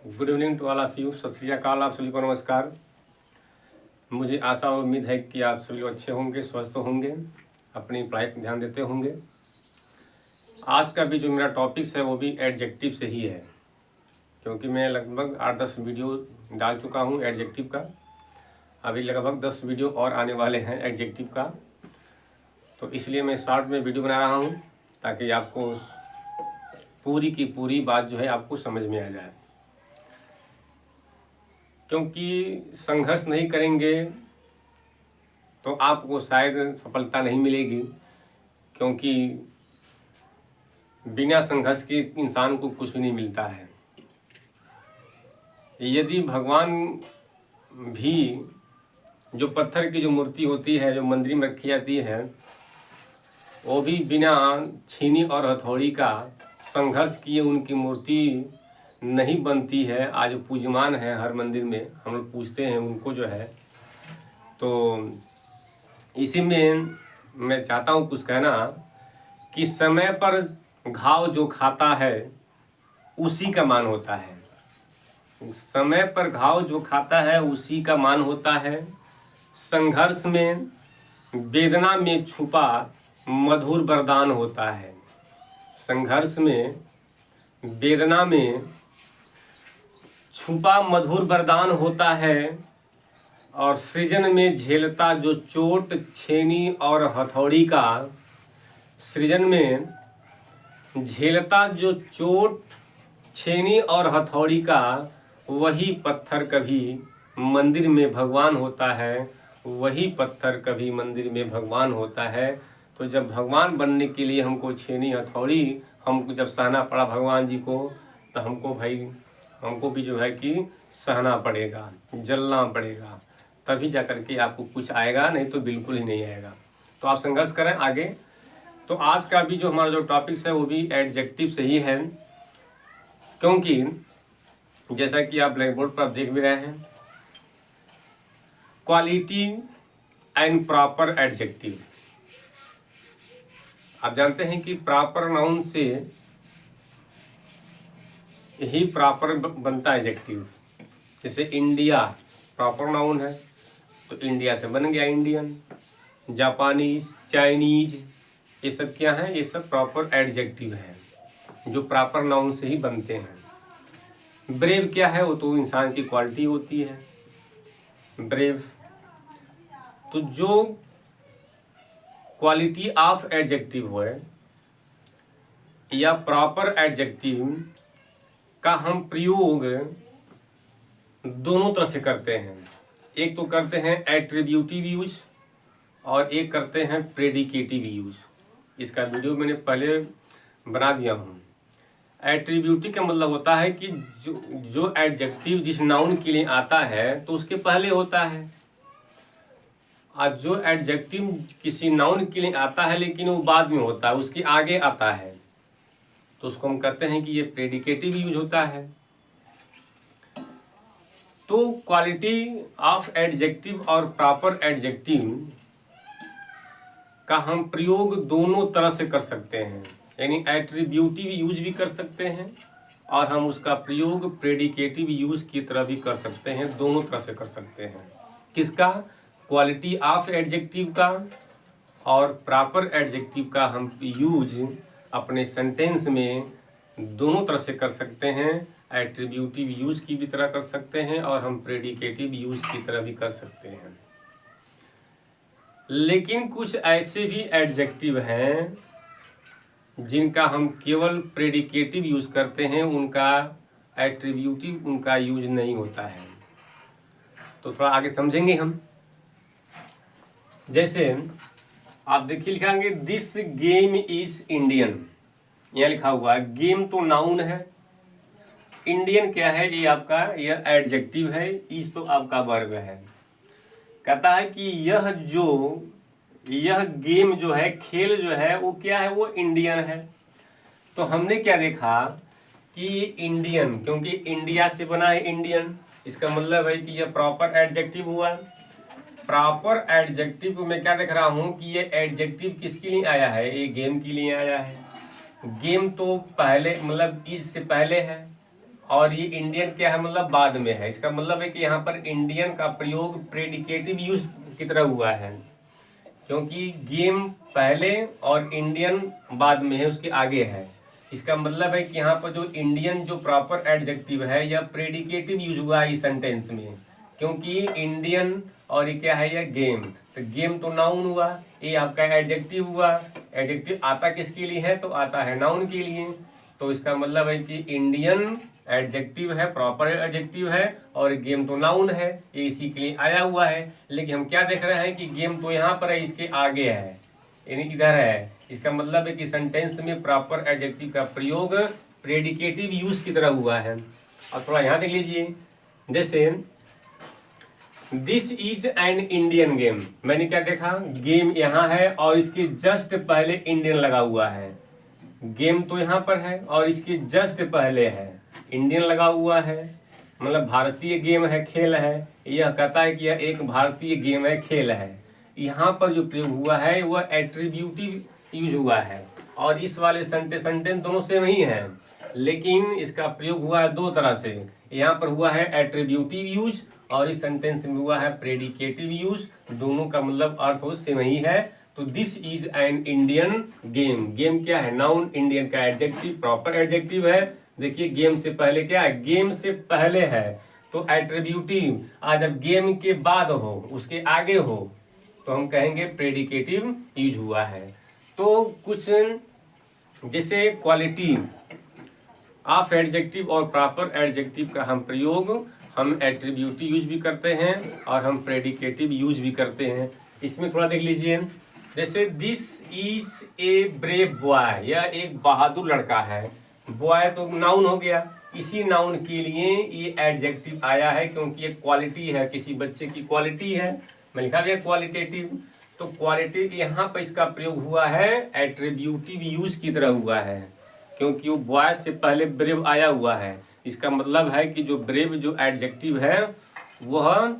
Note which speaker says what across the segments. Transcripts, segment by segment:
Speaker 1: Good evening to all of you. Sat Sri अकाल, आप सभी को नमस्कार। मुझे आशा और उम्मीद है कि आप सभी लोग अच्छे होंगे, स्वस्थ होंगे, अपनी पढ़ाई पर ध्यान देते होंगे। आज का भी जो मेरा टॉपिक्स है वो भी एडजेक्टिव से ही है, क्योंकि मैं लगभग 8-10 वीडियो डाल चुका हूँ एडजेक्टिव का। अभी लगभग 10 वीडियो और आने वाले हैं एडजेक्टिव का, तो इसलिए मैं शॉर्ट में वीडियो बना रहा हूँ ताकि आपको पूरी की पूरी बात जो है आपको समझ में आ जाए। क्योंकि संघर्ष नहीं करेंगे तो आपको शायद सफलता नहीं मिलेगी, क्योंकि बिना संघर्ष के इंसान को कुछ भी नहीं मिलता है। यदि भगवान भी जो पत्थर की जो मूर्ति होती है, जो मंदिर में रखी जाती है, वो भी बिना छीनी और हथौड़ी का संघर्ष किए उनकी मूर्ति नहीं बनती है। आज पूजमान है हर मंदिर में, हम लोग पूजते हैं उनको जो है। तो इसी में मैं चाहता हूँ कुछ कहना कि समय पर घाव जो खाता है उसी का मान होता है। समय पर घाव जो खाता है उसी का मान होता है। संघर्ष में वेदना में छुपा मधुर वरदान होता है। संघर्ष में वेदना में छुपा मधुर वरदान होता है, और सृजन में झेलता जो चोट छेनी और हथौड़ी का, सृजन में झेलता जो चोट छेनी और हथौड़ी का, वही पत्थर कभी मंदिर में भगवान होता है। वही पत्थर कभी मंदिर में भगवान होता है। तो जब भगवान बनने के लिए हमको छेनी हथौड़ी हमको जब सहना पड़ा भगवान जी को, तो हमको भी जो है कि सहना पड़ेगा, जलना पड़ेगा, तभी जा करके आपको कुछ आएगा, नहीं तो बिल्कुल ही नहीं आएगा। तो आप संघर्ष करें आगे। तो आज का भी जो हमारा जो टॉपिक्स है वो भी एडजेक्टिव से ही है, क्योंकि जैसा कि आप ब्लैक बोर्ड पर आप देख भी रहे हैं, क्वालिटी एंड प्रॉपर एडजेक्टिव। आप जानते हैं कि प्रॉपर नाउन से ही प्रॉपर बनता है एडजेक्टिव। जैसे इंडिया प्रॉपर नाउन है तो इंडिया से बन गया इंडियन। जापानीज, चाइनीज, ये सब क्या है? ये सब प्रॉपर एडजेक्टिव है जो प्रॉपर नाउन से ही बनते हैं। ब्रेव क्या है? वो तो इंसान की क्वालिटी होती है, ब्रेव। तो जो क्वालिटी ऑफ एडजेक्टिव है या प्रॉपर एडजेक्टिव का हम प्रयोग दोनों तरह से करते हैं। एक तो करते हैं एट्रीब्यूटिव यूज और एक करते हैं प्रेडिकेटिव यूज। इसका वीडियो मैंने पहले बना दिया हूँ। एट्रीब्यूटिव का मतलब होता है कि जो एडजेक्टिव जिस नाउन के लिए आता है तो उसके पहले होता है, और जो एडजेक्टिव किसी नाउन के लिए आता है लेकिन वो बाद में होता है, उसके आगे आता है, तो उसको हम कहते हैं कि ये प्रेडिकेटिव यूज होता है। तो क्वालिटी ऑफ एडजेक्टिव और प्रॉपर एडजेक्टिव का हम प्रयोग दोनों तरह से कर सकते हैं, यानी एट्रीब्यूटिव यूज भी कर सकते हैं और हम उसका प्रयोग प्रेडिकेटिव यूज की तरह भी कर सकते हैं। दोनों तरह से कर सकते हैं। किसका? क्वालिटी ऑफ एडजेक्टिव का और प्रॉपर एडजेक्टिव का हम यूज अपने सेंटेंस में दोनों तरह से कर सकते हैं। एट्रीब्यूटिव यूज की भी तरह कर सकते हैं और हम प्रेडिकेटिव यूज की तरह भी कर सकते हैं। लेकिन कुछ ऐसे भी एडजेक्टिव हैं जिनका हम केवल प्रेडिकेटिव यूज करते हैं, उनका एट्रीब्यूटिव उनका यूज नहीं होता है। तो थोड़ा आगे समझेंगे हम। जैसे आप देखिए लिखाएंगे दिस गेम इज इंडियन, यह लिखा हुआ है। गेम तो नाउन है, इंडियन क्या है? ये आपका यह एडजेक्टिव है, इज तो आपका वर्ब है। कहता है कि यह गेम जो है, खेल जो है वो क्या है? वो इंडियन है। तो हमने क्या देखा कि इंडियन, क्योंकि इंडिया से बना है इंडियन, इसका मतलब है कि यह प्रॉपर एडजेक्टिव हुआ। प्रॉपर एडजेक्टिव को मैं क्या देख रहा हूं कि ये एडजेक्टिव किसके लिए आया है? ये गेम के लिए आया है। गेम तो पहले मतलब इज से पहले है और ये इंडियन क्या है मतलब बाद में है। इसका मतलब है कि यहाँ पर इंडियन का प्रयोग प्रेडिकेटिव यूज की तरह हुआ है, क्योंकि गेम पहले और इंडियन बाद में है, उसके आगे है। इसका मतलब है कि यहाँ पर जो इंडियन जो प्रॉपर एडजेक्टिव है या प्रेडिकेटिव यूज हुआ है इस सेंटेंस में, क्योंकि इंडियन और ये क्या है यह गेम, तो गेम तो नाउन हुआ, ये आपका एडजेक्टिव हुआ। एडजेक्टिव आता किसके लिए है, तो आता है नाउन के लिए। तो इसका मतलब है कि इंडियन एडजेक्टिव है, प्रॉपर एडजेक्टिव है, और गेम तो नाउन है, ये इसी के लिए आया हुआ है। लेकिन हम क्या देख रहे हैं कि गेम तो यहाँ पर है, इसके आगे है, यानी इधर है। इसका मतलब है कि सेंटेंस में प्रॉपर एडजेक्टिव का प्रयोग प्रेडिकेटिव यूज की तरह हुआ है। और थोड़ा यहाँ देख लीजिए, जैसे this is an Indian game, मैंने क्या देखा, गेम यहाँ है और इसके जस्ट पहले इंडियन लगा हुआ है। गेम तो यहाँ पर है और इसके जस्ट पहले है इंडियन लगा हुआ है, मतलब भारतीय गेम है, खेल है। यह कहता है कि यह एक भारतीय गेम है, खेल है। यहाँ पर जो प्रयोग हुआ है वह एट्रीब्यूटिव यूज हुआ है, और इस वाले सेंटेंस दोनों सेम ही है, लेकिन इसका प्रयोग हुआ है दो तरह से। यहाँ पर हुआ है एट्रीब्यूटिव यूज और इस सेंटेंस में हुआ है प्रेडिकेटिव यूज। दोनों का मतलब अर्थ हो सेम ही है। तो this is an Indian game, game क्या है नाउन, इंडियन का एडजेक्टिव प्रॉपर एडजेक्टिव है। देखिए गेम से पहले क्या है, गेम से पहले है तो एट्रीब्यूटिव। आज जब गेम के बाद हो, उसके आगे हो, तो हम कहेंगे प्रेडिकेटिव यूज हुआ है। तो कुछ जैसे क्वालिटी ऑफ एडजेक्टिव और प्रॉपर एडजेक्टिव का हम प्रयोग हम एट्रीब्यूटिव यूज भी करते हैं और हम प्रेडिकेटिव यूज भी करते हैं। इसमें थोड़ा देख लीजिए, जैसे this is a brave boy, यह एक बहादुर लड़का है। बॉय तो नाउन हो गया, इसी नाउन के लिए ये एडजेक्टिव आया है, क्योंकि ये क्वालिटी है, किसी बच्चे की क्वालिटी है। मैं लिखा गया क्वालिटेटिव, तो क्वालिटी यहाँ पर इसका प्रयोग हुआ है एट्रीब्यूटिव यूज की तरह हुआ है, क्योंकि वो बॉय से पहले ब्रेव आया हुआ है। इसका मतलब है कि जो ब्रेव जो एडजेक्टिव है वह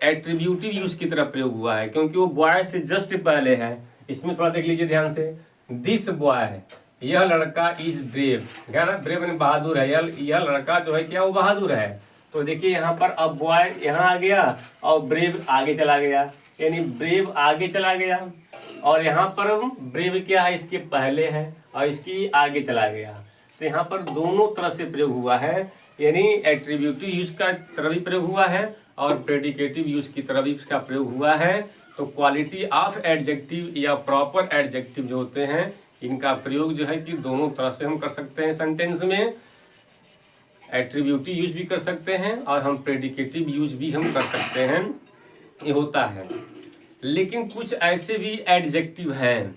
Speaker 1: एट्रीब्यूटिव यूज की तरह प्रयोग हुआ है, क्योंकि वो बॉय से जस्ट पहले है। इसमें थोड़ा देख लीजिए ध्यान से, दिस बॉय, यह लड़का इज ब्रेव, क्या ना, ब्रेव ने बहादुर है, यह लड़का जो है क्या वो बहादुर है। तो देखिए यहाँ पर अब बॉय यहाँ आ गया और ब्रेव आगे चला गया, यानी ब्रेव आगे चला गया, और यहाँ पर ब्रेव क्या है इसके पहले है और इसकी आगे चला गया। तो यहाँ पर दोनों तरह से प्रयोग हुआ है, यानी एट्रीब्यूटिव यूज का तरह भी प्रयोग हुआ है और प्रेडिकेटिव यूज की तरह भी इसका प्रयोग हुआ है। तो क्वालिटी ऑफ एडजेक्टिव या प्रॉपर एडजेक्टिव जो होते हैं, इनका प्रयोग जो है कि दोनों तरह से हम कर सकते हैं सेंटेंस में। एट्रीब्यूटिव यूज भी कर सकते हैं और हम प्रेडिकेटिव यूज भी हम कर सकते हैं, ये होता है। लेकिन कुछ ऐसे भी एडजेक्टिव हैं,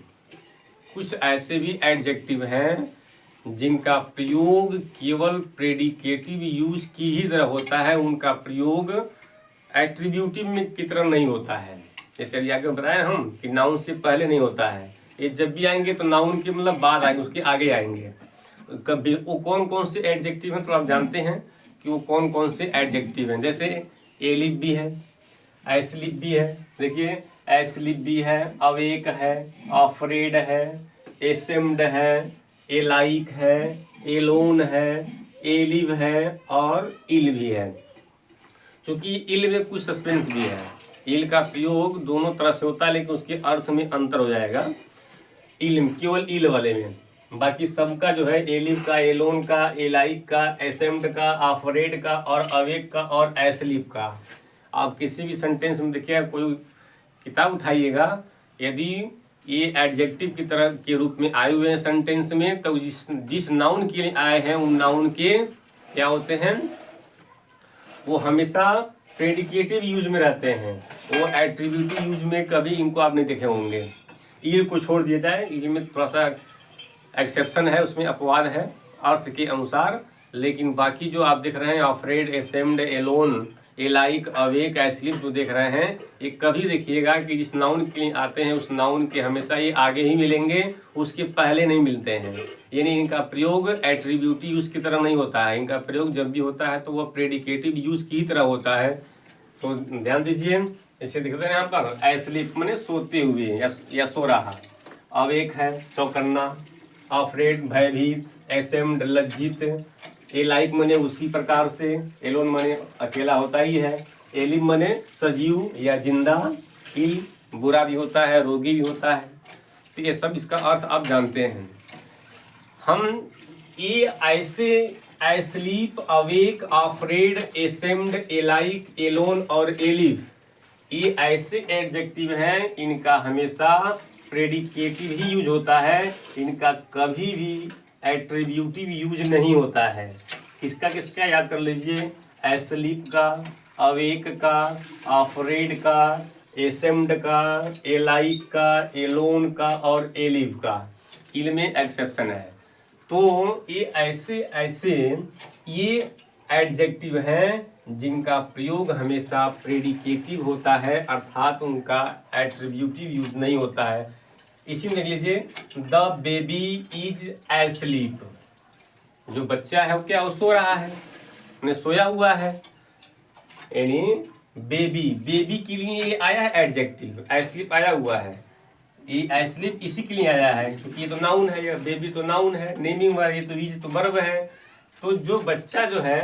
Speaker 1: कुछ ऐसे भी एडजेक्टिव हैं जिनका प्रयोग केवल प्रेडिकेटिव यूज की ही तरह होता है, उनका प्रयोग एट्रीब्यूटिव में की तरह नहीं होता है। जैसे अभी आगे बताया हम कि नाउन से पहले नहीं होता है, ये जब भी आएंगे तो नाउन के मतलब बाद आएंगे, उसके आगे आएंगे। कभी वो कौन कौन से एडजेक्टिव हैं तो आप जानते हैं कि वो कौन कौन से एडजेक्टिव हैं। जैसे एलिफ भी है, एस्लिप भी है, देखिए एस्लिप भी है, अवेक है, अफ्रेड है, एसेम्ड है, ए लाइक है, एलोन है, एलिव है और इल भी है। चूंकि इल में कुछ सस्पेंस भी है, इल का प्रयोग दोनों तरह से होता है, लेकिन उसके अर्थ में अंतर हो जाएगा इल में, केवल इल वाले में। बाकी सबका जो है एलिव का, एलोन का, एलाइक का, एसेम्ड का, अफ्रेड का और अवेक का और एस्लिप का। आप किसी भी सेंटेंस में देखिए, कोई किताब उठाइएगा, यदि ये एडजेक्टिव की तरह के रूप में आए हुए हैं सेंटेंस में, तो जिस नाउन के लिए आए हैं उन नाउन के क्या होते हैं, वो हमेशा प्रेडिकेटिव यूज में रहते हैं, वो एट्रीब्यूटिव यूज में कभी इनको आप नहीं देखे होंगे। ये को छोड़ दिया जाए, इनमें थोड़ा सा एक्सेप्शन है, उसमें अपवाद है अर्थ के अनुसार, लेकिन बाकी जो आप देख रहे हैं अफ्रेड, एसेम्ड, एलोन, एलाइक, अवेक, एस्लिप जो देख रहे हैं, ये कभी देखिएगा कि जिस नाउन के लिए आते हैं उस नाउन के हमेशा ये आगे ही मिलेंगे, उसके पहले नहीं मिलते हैं। यानी इनका प्रयोग एट्रीब्यूटिव यूज की तरह नहीं होता है, इनका प्रयोग जब भी होता है तो वह प्रेडिकेटिव यूज की तरह होता है। तो ध्यान दीजिए, इसे दिखते हैं यहाँ पर, एस्लिप माने सोते हुए या सो रहा, अवेक है चौकन्ना, अफ्रेड भयभीत, एसेम्ड लज्जित, एलाइक मने उसी प्रकार से, एलोन मने अकेला होता ही है, एलिव मने सजीव या जिंदा, इल बुरा भी होता है, रोगी भी होता है। तो ये सब इसका अर्थ आप जानते हैं। हम ये ऐसे asleep, awake, afraid, ashamed, alike, alone और एलिव, ये ऐसे एडजेक्टिव हैं, इनका हमेशा प्रेडिकेटिव ही यूज होता है, इनका कभी भी एट्रीब्यूटिव यूज नहीं होता है। किसका किसका याद कर लीजिए, एस्लीप का, अवेक का, अफ्रेड का, एसेम्ड का, एलाइक का, एलोन का और एलिव का। इल में एक्सेप्शन है। तो ये ऐसे ये एडजेक्टिव हैं जिनका प्रयोग हमेशा प्रेडिकेटिव होता है, अर्थात उनका एट्रीब्यूटिव यूज नहीं होता है। इसी में देख लीजिए, द बेबी इज एस्लीप, जो बच्चा है वो क्या, वो सो रहा है, उन्हें सोया हुआ है, यानी बेबी, बेबी के लिए ये आया है एडजेक्टिव, एस्लीप आया हुआ है। ये एस्लीप इसी के लिए आया है क्योंकि ये तो नाउन है, ये बेबी तो नाउन है, नेमिंग वाला, ये तो इज तो वर्ब है। तो जो बच्चा जो है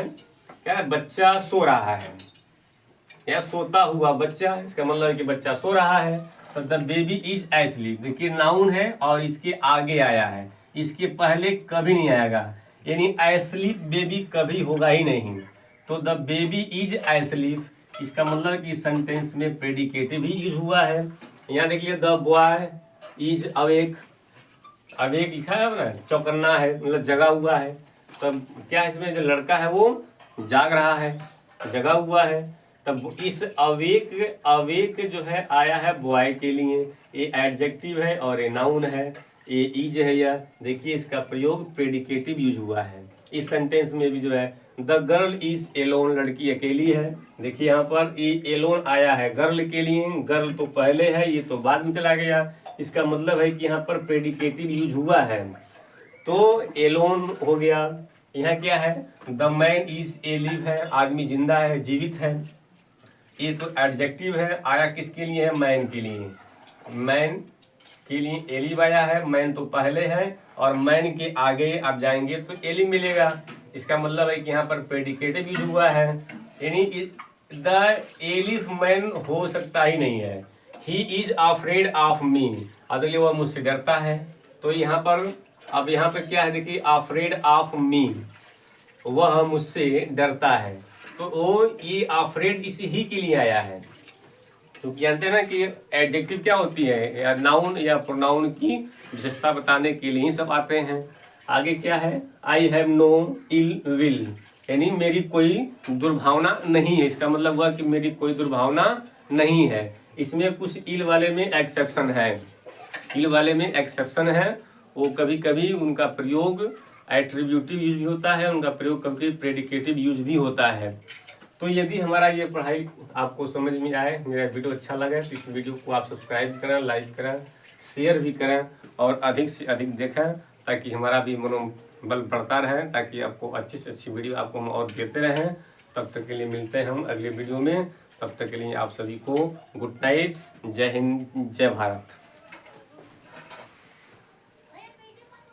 Speaker 1: क्या है, बच्चा सो रहा है या सोता हुआ बच्चा, इसका मतलब है कि बच्चा सो रहा है। तो द बेबी इज एस्लीप, देखिए नाउन है और इसके आगे आया है, इसके पहले कभी नहीं आएगा, यानी एस्लीप बेबी कभी होगा ही नहीं। तो द बेबी इज एस्लीप, इसका मतलब है कि सेंटेंस में प्रेडिकेटिव ही यूज हुआ है। यहाँ देखिए, the boy is awake, awake लिखा है ना, चौकन्ना है, मतलब जगा हुआ है। तब क्या इसमें जो लड़का है वो जाग रहा है, जगा हुआ है। तब इस अवेक, अवेक जो है आया है बॉय के लिए, ये एडजेक्टिव है और ये नाउन है, ये इज है। या देखिए इसका प्रयोग प्रेडिकेटिव यूज हुआ है। इस सेंटेंस में भी जो है, द गर्ल इज एलोन, लड़की अकेली है। देखिए यहाँ पर ये एलोन आया है गर्ल के लिए, गर्ल तो पहले है, ये तो बाद में चला गया। इसका मतलब है कि यहाँ पर प्रेडिकेटिव यूज हुआ है, तो एलोन हो गया। यहाँ क्या है, द मैन इज एलिव है, आदमी जिंदा है, जीवित है, ये तो एडजेक्टिव है, आया किसके लिए है, मैन के लिए, मैन के लिए एलिव आया है, मैन तो पहले है और मैन के आगे आप जाएंगे तो एलिव मिलेगा। इसका मतलब है कि यहाँ पर प्रेडिकेटिव यूज हुआ है, यानी द एलिफ मैन हो सकता ही नहीं है। He is afraid of me, अगले वह मुझसे डरता है। तो यहाँ पर अब यहाँ पर क्या है, देखिए अफ्रेड ऑफ मी, वह मुझसे डरता है। तो वो ये अफ्रेड इसी ही के लिए आया है, क्योंकि जानते हैं ना कि एडजेक्टिव क्या होती है, या नाउन या प्रोनाउन की विशेषता बताने के लिए ही सब आते हैं। आगे क्या है, I have no ill will, यानी मेरी कोई दुर्भावना नहीं है। इसका मतलब हुआ कि मेरी कोई दुर्भावना नहीं है। इसमें कुछ इल वाले में एक्सेप्शन है, इल वाले में एक्सेप्शन है, वो कभी कभी उनका प्रयोग एट्रीब्यूटिव यूज भी होता है, उनका प्रयोग कभी प्रेडिकेटिव यूज भी होता है। तो यदि हमारा ये पढ़ाई आपको समझ में आए, मेरा वीडियो अच्छा लगे तो इस वीडियो को आप सब्सक्राइब करें, लाइक करें, शेयर भी करें और अधिक से अधिक देखें, ताकि हमारा भी मनोबल बढ़ता रहे, ताकि आपको अच्छी से अच्छी वीडियो आपको हम और देते रहें। तब तक के लिए मिलते हैं हम अगले वीडियो में, तब तक के लिए आप सभी को गुड नाइट, जय हिंद, जय भारत।